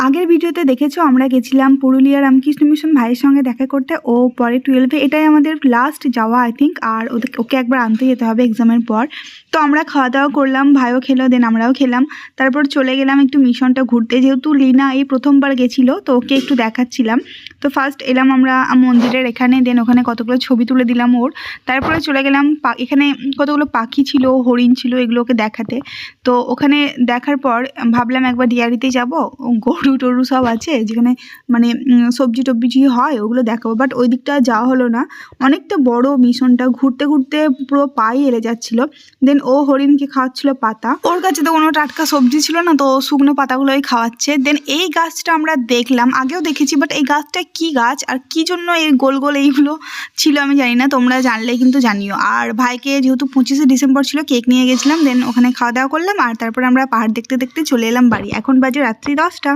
আগের ভিডিওতে দেখেছো আমরা গেছিলাম পুরুলিয়া রামকৃষ্ণ মিশন ভাইয়ের সঙ্গে দেখা করতে। ও পরে 12-এ, এটাই আমাদের লাস্ট যাওয়া আই থিঙ্ক। আর ওকে একবার আনতে যেতে হবে এক্সামের পর। তো আমরা খাওয়া দাওয়া করলাম, ভাইও খেলো, দেন আমরাও খেলাম। তারপর চলে গেলাম একটু মিশনটা ঘুরতে, যেহেতু লিনা এই প্রথমবার গেছিলো তো ওকে একটু দেখাচ্ছিলাম। তো ফার্স্ট এলাম আমরা মন্দিরের এখানে, দেন ওখানে কতগুলো ছবি তুলে দিলাম ওর। তারপরে চলে গেলাম এখানে কতগুলো পাখি ছিল, হরিণ ছিল, এগুলোকে দেখাতে। তো ওখানে দেখার পর ভাবলাম একবার ডিয়ারিতে যাব, গরু টরু সব আছে যেখানে মানে সবজি টবজি হয় ওগুলো দেখাবো। বাট ওই দিকটা যাওয়া হলো না, অনেকটা বড় মিশনটা, ঘুরতে ঘুরতে পুরো পায়ে এলে যাচ্ছিল। দেন ও হরিণকে খাওয়াচ্ছিল পাতা, ওর কাছে তো কোনো টাটকা সবজি ছিল না, তো শুকনো পাতাগুলোই খাওয়াচ্ছে। দেন এই গাছটা আমরা দেখলাম, আগেও দেখেছি, বাট এই গাছটা কি গাছ আর কি জন্য এই গোল গোল এইগুলো ছিল আমি জানি না, তোমরা জানলে কিন্তু জানিও। আর ভাইকে যেহেতু 25শে ডিসেম্বর ছিল, কেক নিয়ে গেছিলাম, দেন ওখানে খাওয়া দাওয়া করলাম। আর তারপর আমরা পাহাড় দেখতে দেখতে চলে এলাম বাড়ি। এখন বাজে রাত্রি 10টা।